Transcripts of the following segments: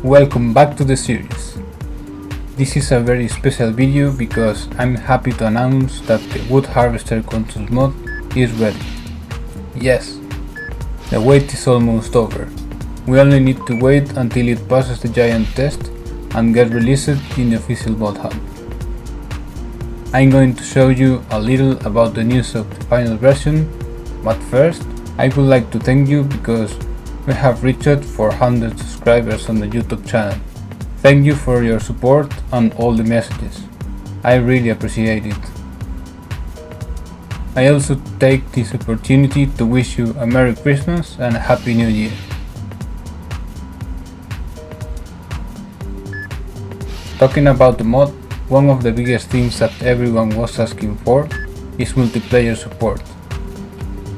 Welcome back to the series. This is a very special video because I'm happy to announce that the WoodHarvesterControls mod is ready. Yes, the wait is almost over. We only need to wait until it passes the giant test and get released in the official ModHub. I'm going to show you a little about the news of the final version, but first I would like to thank you because we have reached 400 subscribers on the YouTube channel. Thank you for your support and all the messages. I really appreciate it. I also take this opportunity to wish you a Merry Christmas and a Happy New Year. Talking about the mod, one of the biggest things that everyone was asking for is multiplayer support.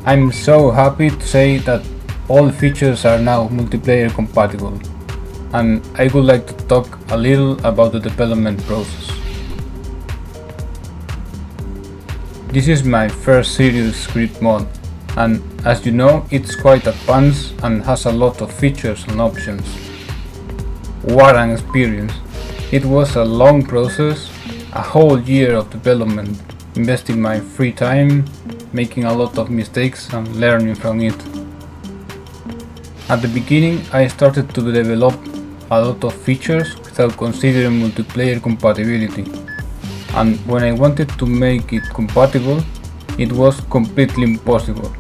I'm so happy to say that all features are now multiplayer compatible, and I would like to talk a little about the development process. This is my first serious script mod, and as you know, it's quite advanced and has a lot of features and options. What an experience! It was a long process, a whole year of development, investing my free time, making a lot of mistakes and learning from it. At the beginning, I started to develop a lot of features without considering multiplayer compatibility, and when I wanted to make it compatible, it was completely impossible,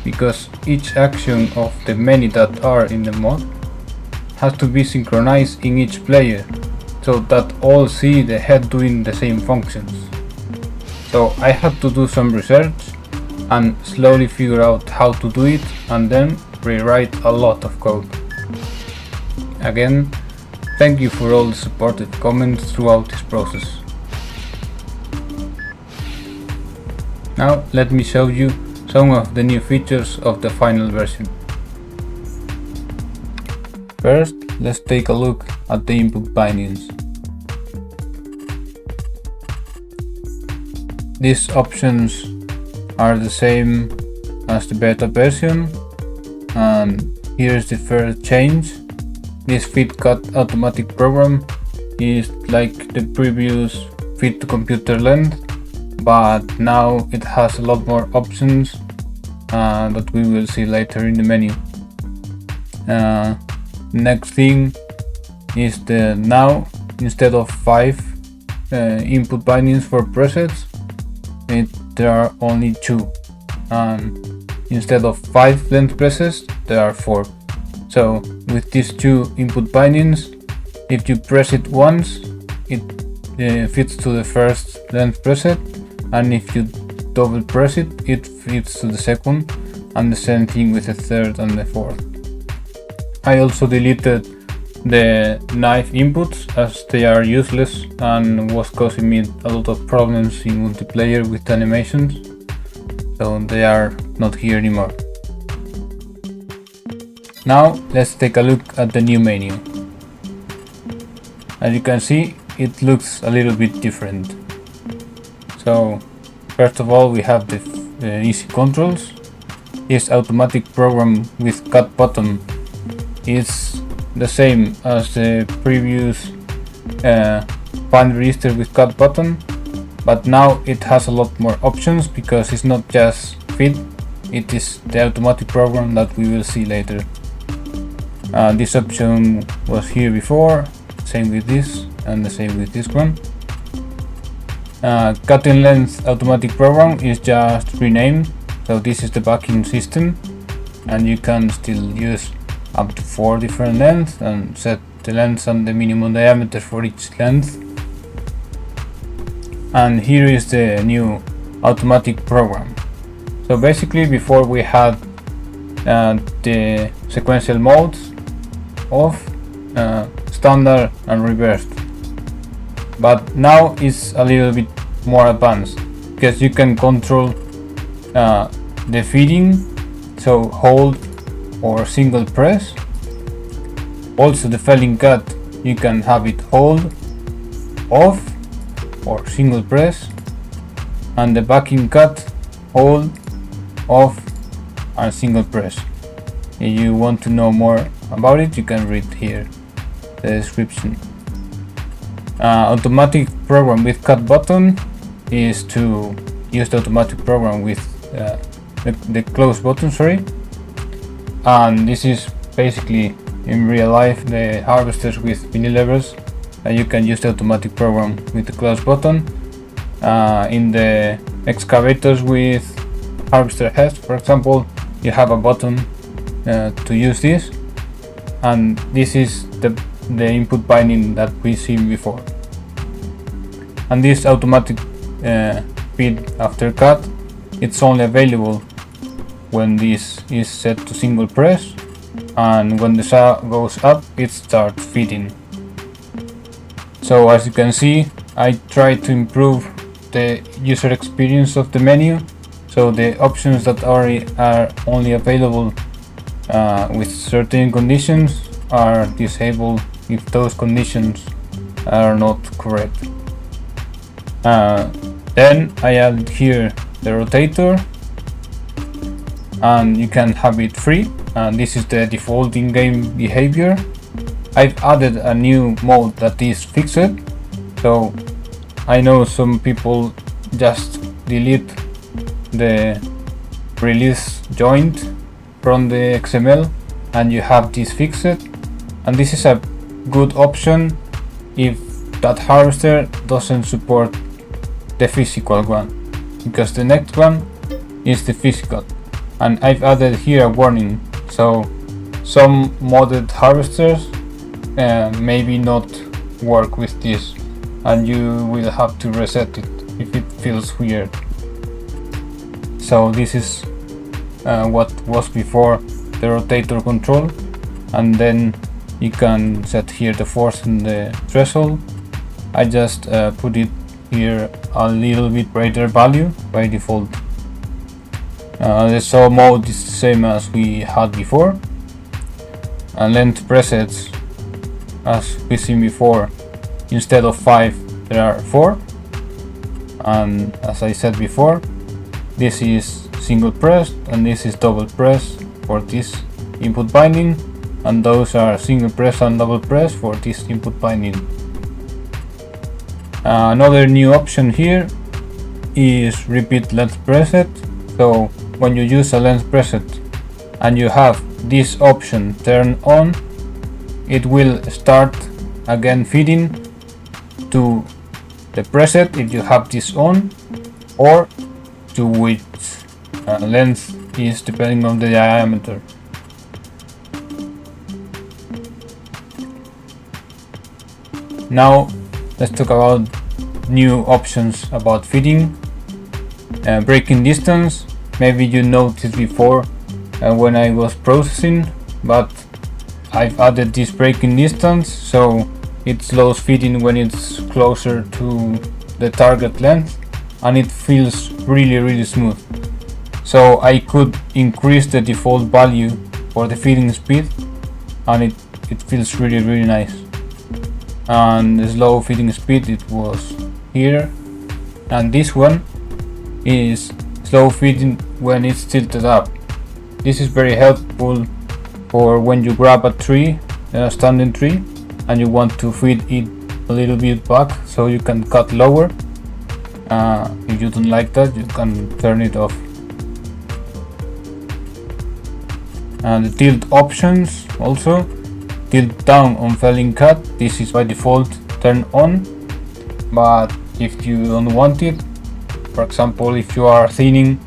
because each action of the many that are in the mod has to be synchronized in each player, so that all see the head doing the same functions. So I had to do some research and slowly figure out how to do it, and then rewrite a lot of code. Again, thank you for all the supportive comments throughout this process. Now let me show you some of the new features of the final version. First, let's take a look at the input bindings. These options are the same as the beta version, and here's the first change. This fit cut automatic program is like the previous fit to computer length, but now it has a lot more options that we will see later in the menu. Next thing is the now, instead of 5 input bindings for presets, there are only 2, and instead of 5 length presets, there are 4. So with these 2 input bindings, if you press it once, it fits to the first length preset, and if you double press it, it fits to the second, and the same thing with the third and the fourth. I also deleted the knife inputs as they are useless and was causing me a lot of problems in multiplayer with animations, so they are not here anymore. Now let's take a look at the new menu. As you can see, it looks a little bit different. So first of all, we have the easy controls. This automatic program with cut button is the same as the previous bind register with cut button, but now it has a lot more options because it's not just fit, it is the automatic program that we will see later. This option was here before, same with this and the same with this one. Cutting length automatic program is just renamed, so this is the backing system, and you can still use up to 4 different lengths and set the length and the minimum diameter for each length. And here is the new automatic program. So basically, before we had the sequential modes of standard and reversed, but now it's a little bit more advanced because you can control the feeding, so hold or single press. Also the felling cut, you can have it hold, off or single press, and the backing cut, hold, off and single press. If you want to know more about it, you can read here. the description. Automatic program with cut button is to use the automatic program with the close button, sorry. And this is basically in real life the harvesters with mini levers, and you can use the automatic program with the close button. In the excavators with harvester heads, for example, you have a button to use this, and this is the input binding that we seen before. And this automatic feed after cut, it's only available when this is set to single press, and when the saw goes up it starts feeding. So as you can see, I try to improve the user experience of the menu, so the options that are only available with certain conditions are disabled if those conditions are not correct. Then I add here the rotator, and you can have it free, and this is the default in-game behavior. I've added a new mode that is fixed, so I know some people just delete the release joint from the XML and you have this fixed, and this is a good option if that harvester doesn't support the physical one, because the next one is the physical. And I've added here a warning, so some modded harvesters maybe not work with this, and you will have to reset it if it feels weird. So this is what was before the rotator control, and then you can set here the force and the threshold. I just put it here a little bit brighter value by default. The saw mode is the same as we had before, and length presets, as we seen before, instead of 5 there are 4, and as I said before, this is single press and this is double press for this input binding, and those are single press and double press for this input binding. Another new option here is repeat length preset. So when you use a length preset and you have this option turned on, it will start again feeding to the preset if you have this on, or to which length is depending on the diameter. Now let's talk about new options about feeding. Breaking distance, maybe you noticed before when I was processing, but I've added this breaking distance, so it slows feeding when it's closer to the target length, and it feels really smooth. So I could increase the default value for the feeding speed, and it feels really nice. And the slow feeding speed, it was here, and this one is slow feeding when it's tilted up. This is very helpful for when you grab a tree, a standing tree, and you want to feed it a little bit back so you can cut lower. If you don't like that, you can turn it off. And the tilt options also, tilt down on felling cut, this is by default turned on, but if you don't want it, for example if you are thinning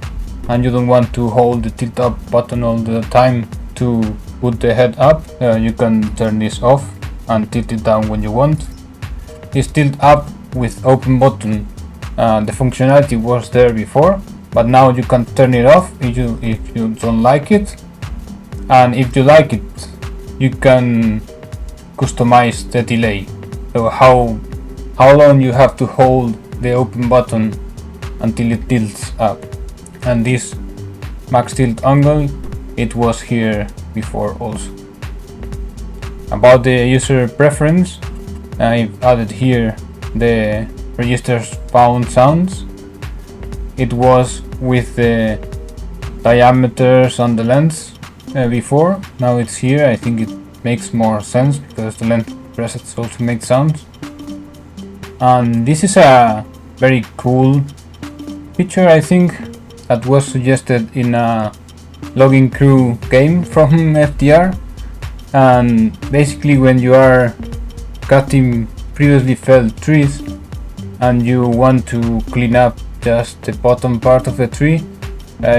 and you don't want to hold the tilt up button all the time to put the head up, you can turn this off and tilt it down when you want. This tilt up with open button, the functionality was there before, but now you can turn it off if you don't like it, and if you like it you can customize the delay, so how long you have to hold the open button until it tilts up. And this max tilt angle, it was here before also. About the user preference, I've added here the registers found sounds. It was with the diameters and the lengths before, now it's here. I think it makes more sense because the length presets also make sounds. And this is a very cool feature, I think, that was suggested in a logging crew game from FDR. And basically, when you are cutting previously felled trees and you want to clean up just the bottom part of the tree,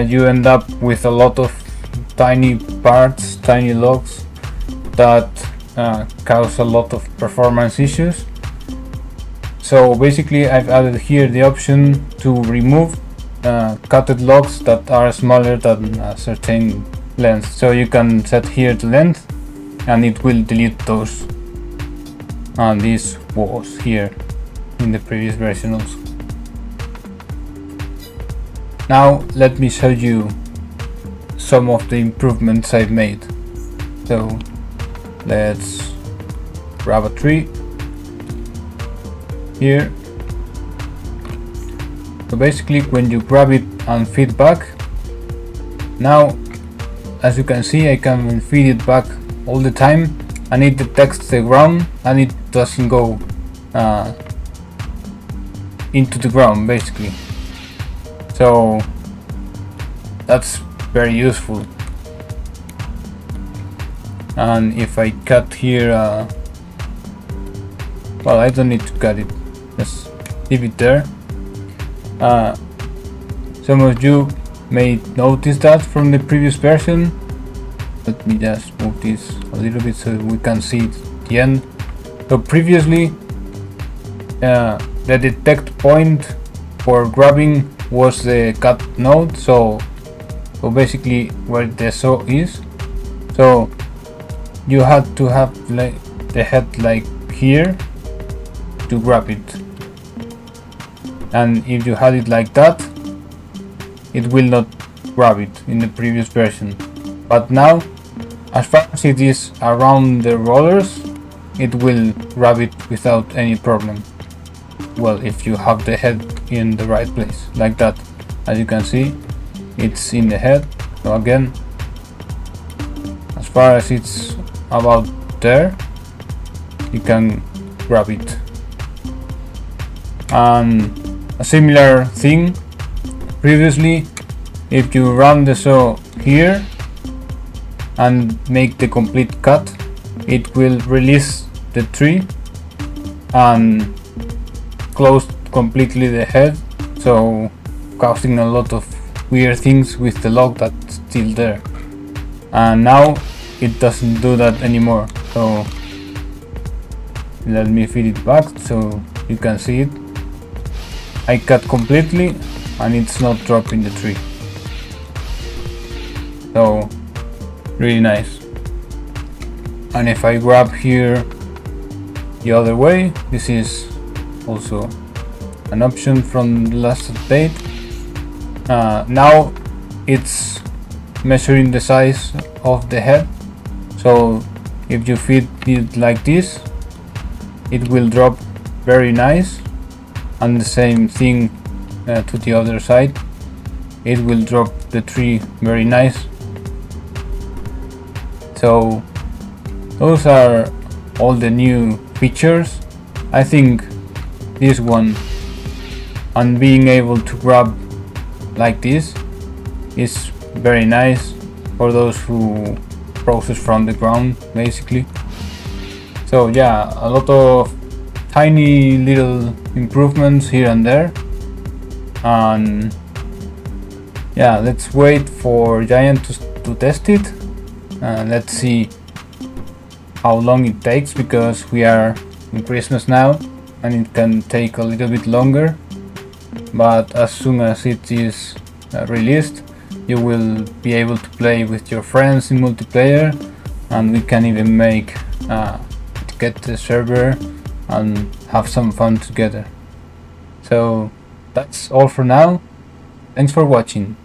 you end up with a lot of tiny parts, tiny logs that cause a lot of performance issues. So basically I've added here the option to remove cutted logs that are smaller than a certain length. So you can set here the length and it will delete those. And this was here in the previous version also. Now let me show you some of the improvements I've made. So let's grab a tree here. So basically when you grab it and feed back, now as you can see I can feed it back all the time and it detects the ground and it doesn't go into the ground basically. So that's very useful. And if I cut here, well, I don't need to cut it, just leave it there. Some of you may notice that from the previous version. Let me just move this a little bit so we can see it at the end. So previously the detect point for grabbing was the cut node, so basically where the saw is. So you had to have like the head like here to grab it, and if you had it like that, it will not grab it in the previous version. But now, as far as it is around the rollers, it will grab it without any problem. Well, if you have the head in the right place, like that. As you can see, it's in the head. So again, as far as it's about there, you can grab it. And a similar thing, previously, if you run the saw here and make the complete cut, it will release the tree and close completely the head, so causing a lot of weird things with the log that's still there. And now it doesn't do that anymore. So let me feed it back so you can see it. I cut completely and it's not dropping the tree. So really nice. And if I grab here the other way, this is also an option from the last update. Now it's measuring the size of the head, so if you feed it like this, it will drop very nice, and the same thing to the other side, it will drop the tree very nice. So those are all the new features. I think this one and being able to grab like this is very nice for those who process from the ground basically. So yeah, a lot of tiny little improvements here and there, and yeah, let's wait for Giant to test it. Let's see how long it takes, because we are in Christmas now and it can take a little bit longer, but as soon as it is released, you will be able to play with your friends in multiplayer, and we can even make get the server and have some fun together. So that's all for now. Thanks for watching.